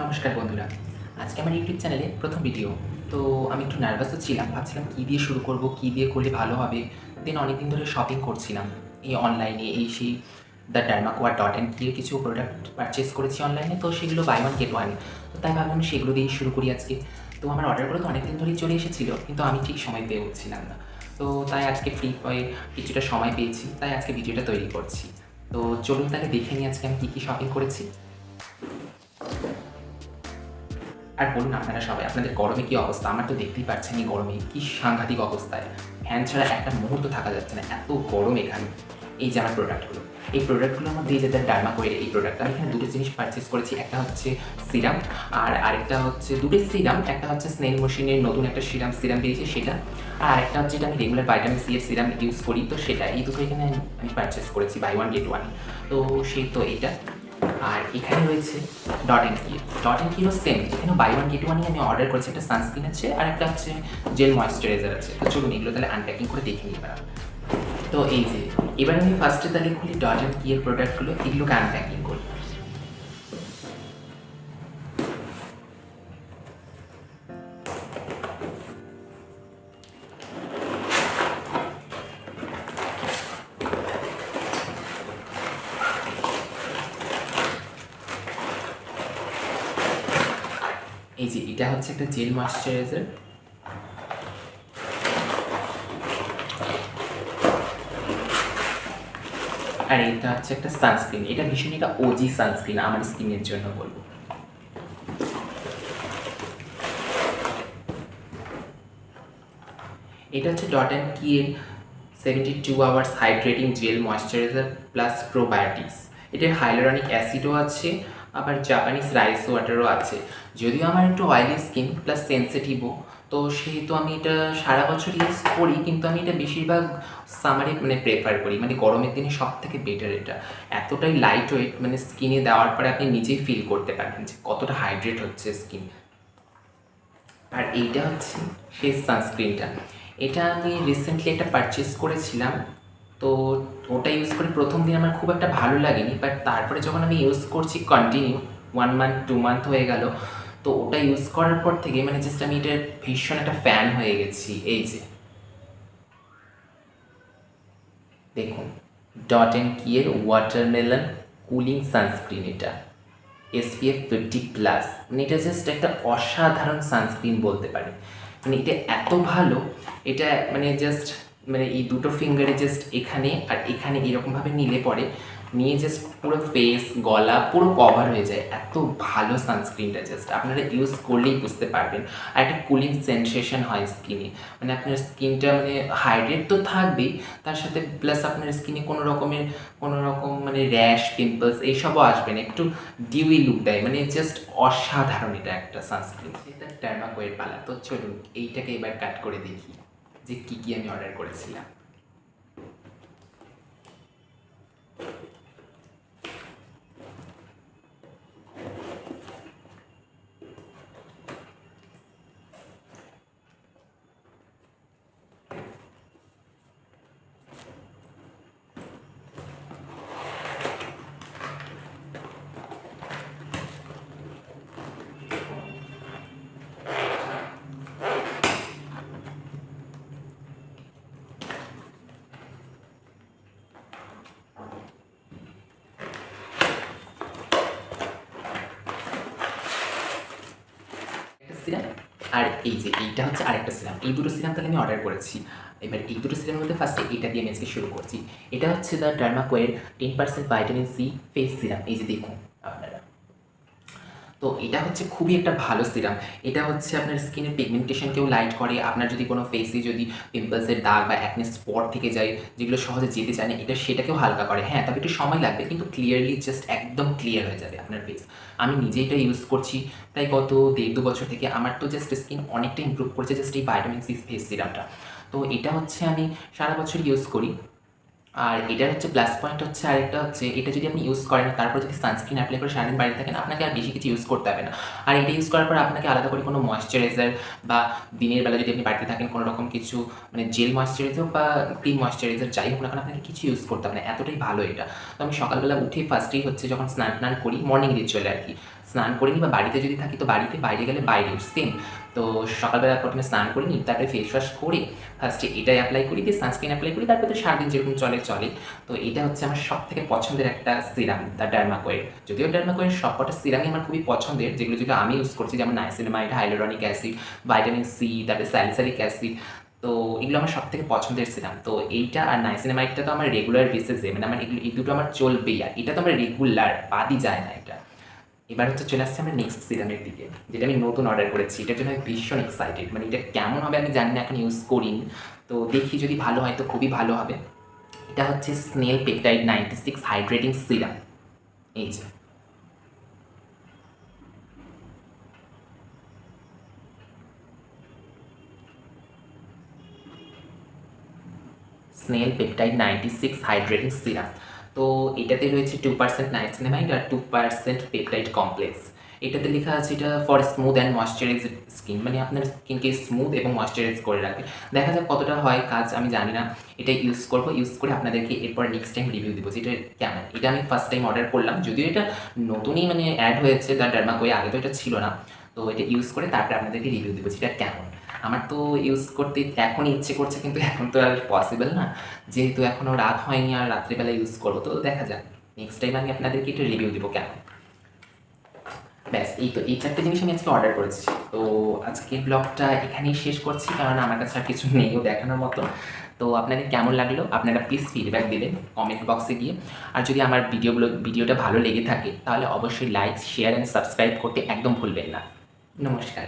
নমস্কার বন্ধুরা, আজকে আমার ইউটিউব চ্যানেলে প্রথম ভিডিও। তো আমি একটু নার্ভাসও ছিলাম, ভাবছিলাম কী দিয়ে শুরু করব, কী দিয়ে করলে ভালো হবে। দেন অনেকদিন ধরে শপিং করছিলাম এই অনলাইনে, এই সেই দ্য Dermacore.in এর কিছু প্রোডাক্ট পারচেস করেছি অনলাইনে, তো সেগুলো বাই ওয়ান গেট ওয়ান। তো তাই ভাবলাম সেগুলো দিয়েই শুরু করি আজকে। তো আমার অর্ডারগুলো তো অনেকদিন ধরেই চলে এসেছিলো, কিন্তু আমি ঠিক সময় পেয়ে উঠছিলাম না। তো তাই আজকে ফ্রি হয়ে কিছুটা সময় পেয়েছি, তাই আজকে ভিডিওটা তৈরি করছি। তো চলুন তাহলে দেখে নিই আজকে আমি কী কী শপিং করেছি। আর বলুন আপনারা সবাই, আপনাদের গরমে কী অবস্থা? আমার তো দেখতেই পাচ্ছেন এই গরমে কী সাংঘাতিক অবস্থায়। ফ্যান ছাড়া একটা মুহূর্ত থাকা যাচ্ছে না, এত গরম এখানে। এই যে আমার প্রোডাক্টগুলো, এই প্রোডাক্টগুলোর মধ্যে এই যে Dermacore এই প্রোডাক্টটা, আমি এখানে দুটো জিনিস পারচেস করেছি। একটা হচ্ছে সিরাম, আর আরেকটা হচ্ছে দুটো সিরাম। একটা হচ্ছে স্নেল মেশিনের নতুন একটা সিরাম বেরিয়েছে সেটা, আর আরেকটা হচ্ছে যেটা আমি রেগুলার ভিটামিন সি এর সিরাম ইউজ করি, তো সেটা। এই দুটো এখানে আমি পারচেস করেছি বাই ওয়ান গেট ওয়ান। তো সেই তো এইটা। আর এখানে রয়েছে ডট অ্যান্ড কিরও সেম, এখানেও বাই ওয়ান গেট ওয়ানই আমি অর্ডার করেছি। একটা সানস্ক্রিন আছে আর একটা হচ্ছে জেল ময়েশ্চারাইজার আছে। তো চলুন এগুলো তাহলে আনপ্যাকিং করে দেখে নিই এবার। তো এই যে এবার আমি ফার্স্টে তাহলে খুলি ডট অ্যান্ড কি এর প্রোডাক্টগুলো, এগুলোকে আনপ্যাকিং করি। এই যে এটা হচ্ছে একটা জেল ময়েশ্চারাইজার, আর এটা হচ্ছে একটা সানস্ক্রিন। এটা ভীষণ একটা ওজি সানস্ক্রিন, আমার স্কিনের জন্য বলবো। এটা হচ্ছে ডট অ্যান্ড কি এর 72 hours hydrating gel moisturiser plus probiotics. এটার হাইলোরনিক অ্যাসিডও আছে, আবার জাপানিজ রাইস ওয়াটারও আছে। যদিও আমার একটু অয়েলি স্কিন প্লাস সেন্সিটিভও, তো সেহেতু আমি এটা সারা বছর ইউজ করি, কিন্তু আমি এটা বেশিরভাগ সামারে প্রেফার করি। গরমের দিনে সব থেকে বেটার এটা। এতটাই লাইট ওয়েট, স্কিনে দেওয়ার পরে আপনি নিজেই ফিল করতে পারবেন যে কতটা হাইড্রেট হচ্ছে স্কিন। আর এইটা হচ্ছে সেই সানস্ক্রিনটা। এটা আমি রিসেন্টলি একটা পারচেস করেছিলাম। তো ওটা ইউজ করে প্রথম দিন আমার খুব একটা ভালো লাগেনি, বাট তারপরে যখন আমি ইউজ করছি কন্টিনিউ 1 মান্থ 2 মান্থ হয়ে গেল, তো ওটা ইউজ করার পর থেকে জাস্ট আমি এটার ভীষণ একটা ফ্যান হয়ে গেছি। এই যে দেখুন, ডট অ্যান্ড কি এর ওয়াটারমেলন কুলিং সানস্ক্রিন। এটা SPF 50+, এটা জাস্ট একটা অসাধারণ সানস্ক্রিন বলতে পারে। এটা এত ভালো, এটা জাস্ট এই দুটো ফিঙ্গারে জাস্ট এখানে আর এখানে এরকমভাবে নিলে পরে নিয়ে জাস্ট পুরো ফেস গলা পুরো কভার হয়ে যায়। এত ভালো সানস্ক্রিনটা, জাস্ট আপনারা ইউজ করলেই বুঝতে পারবেন। আর একটা কুলিং সেন্সেশন হয় স্কিনে, আপনার স্কিনটা হাইড্রেট তো থাকবেই, তার সাথে প্লাস আপনার স্কিনে কোনো রকম র্যাশ পিম্পলস এইসবও আসবে না, একটু ডিউই লুক দেয়। জাস্ট অসাধারণ এটা একটা সানস্ক্রিন। এটা Dermacore পালা। তো চলুন এইটাকে এবার কাট করে দেখি যে কী কী আমি অর্ডার করেছিলাম। সিরাম, আর এই যে এইটা হচ্ছে আরেকটা সিরাম। এই দুটো সিরাম তাহলে আমি অর্ডার করেছি। এবার এই দুটো সিরামের মধ্যে ফার্স্টে এটা দিয়ে আমি আজকে শুরু করছি। এটা হচ্ছে the Dermacore 10% vitamin C face serum. এই যে দেখুন আপনারা, তো এটা হচ্ছে খুবই একটা ভালো সিরাম। এটা হচ্ছে আপনার স্কিনের পিগমেন্টেশনকেও লাইট করে। আপনার যদি কোনো ফেসে যদি পিম্পলসের দাগ বা অ্যাকনে স্পট থেকে যায়, যেগুলো সহজে যেতে চায় না, এটা সেটাকেও হালকা করে। হ্যাঁ, তবে একটু সময় লাগবে, কিন্তু ক্লিয়ারলি জাস্ট একদম ক্লিয়ার হয়ে যাবে আপনার ফেস। আমি নিজে এটা ইউজ করছি, তাই গত 1.5-2 বছর থেকে আমার তো জাস্ট স্কিন অনেকটা ইমপ্রুভ করেছে জাস্ট এই ভিটামিন সি ফেস সিরামটা। তো এটা হচ্ছে আমি সারা বছর ইউজ করি। আর এটার হচ্ছে প্লাস পয়েন্ট হচ্ছে, আরেকটা হচ্ছে এটা যদি আপনি ইউজ করেন তারপর যদি সানস্ক্রিন অ্যাপ্লাই করে সারাদিন বাড়িতে থাকেন, আপনাকে আর বেশি কিছু ইউজ করতে হবে না। আর এটা ইউজ করার পর আপনাকে আলাদা করে কোনো ময়েশ্চারাইজার বা দিনের বেলা যদি আপনি বাড়িতে থাকেন কোনো রকম কিছু জেল ময়েশ্চারাইজার বা ক্রিম ময়েশ্চারাইজার যাই হোক না কেন, আপনাকে কিছু ইউজ করতে হবে না। এতটাই ভালো এটা। তো আমি সকালবেলা উঠে ফার্স্টেই হচ্ছে যখন স্নান টান করি, মর্নিং রিচুয়ালে আর কি, স্নান করে নিই বা বাড়িতে যদি থাকি তো বাড়িতে, বাইরে গেলে বাইরে, সেম। তো সকালবেলা প্রথমে স্নান করে নিই, তারপরে ফেস ওয়াশ করে ফার্স্টে এটাই অ্যাপ্লাই করি, দিয়ে সানস্ক্রিন অ্যাপ্লাই করি, তারপরে তো সারাদিন যেরকম চলে। তো এটা হচ্ছে আমার সবথেকে পছন্দের একটা সিরাম, দ্য ডার্মাকোয়ের। যদিও ডার্মাকোয়ের সবকটা সিরামই আমার খুবই পছন্দের, যেগুলো আমি ইউজ করছি, যেমন niacinamide, hyaluronic acid, vitamin C, তারপরে স্যালিসাইলিক অ্যাসিড। তো এগুলো আমার সবথেকে পছন্দের সিরাম। তো এইটা আর নাইসিনামাইডটা তো আমার রেগুলার বেসিসে, মানে আমার এগুলো এই দুটো আমার চলবেই, আর এটা তো আমার রেগুলার, বাদই যায় না এটা। এবার হচ্ছে চলে আসছে আমরা নেক্সট সিরামের দিকে, যেটা আমি নতুন অর্ডার করেছি। এটার জন্য আমি ভীষণ এক্সাইটেড, মানে এটা কেমন হবে আমি জানি না, এখন ইউজ করিনি। তো দেখি যদি ভালো হয় তো খুবই ভালো হবে। এটা হচ্ছে স্নেল পেপটাইড 96 হাইড্রেটিং সিরাম। এই যে স্নেল পেপটাইড 96 হাইড্রেটিং সিরাম। তো এটাতে রয়েছে 2% নাইসিনামাইড আর 2% পেপটাইড কমপ্লেক্স। এটাতে লেখা আছে এটা for smooth and moisturised skin, মানে আপনার স্কিনকে স্মুথ এবং ময়শ্চারাইজ করে রাখবে। দেখা যাক কতটা হয় কাজ, আমি জানি না। এটা ইউজ করবো, ইউজ করে আপনাদেরকে এরপর নেক্সট টাইম রিভিউ দেবো যে এটা কেমন। এটা আমি ফার্স্ট টাইম অর্ডার করলাম, যদিও এটা নতুনই মানে অ্যাড হয়েছে দ্য ডার্মাকোয়ে, আগে তো এটা ছিল না। তো এটা ইউজ করে তারপরে আপনাদেরকে রিভিউ দেবো যেটা কেমন। আমার তো ইউজ করতে এখনই ইচ্ছে করছে, কিন্তু এখন তো আর পসিবল না, যেহেতু এখনও রাত হয়নি আর রাত্রিবেলা ইউজ করবো। তো দেখা যাক, নেক্সট টাইম আমি আপনাদেরকে একটু রিভিউ দেবো কেমন। ব্যাস এই তো, এই চারটে জিনিস আমি আজকে অর্ডার করেছি। তো আজকের ব্লগটা এখানেই শেষ করছি, কারণ আমার কাছে আর কিছু নেইও দেখানোর মতো। তো আপনাদের কেমন লাগলো আপনারা প্লিজ ফিডব্যাক দেবেন কমেন্ট বক্সে গিয়ে। আর যদি আমার ভিডিওটা ভালো লেগে থাকে তাহলে অবশ্যই লাইক, শেয়ার অ্যান্ড সাবস্ক্রাইব করতে একদম ভুলবেন না। নমস্কার।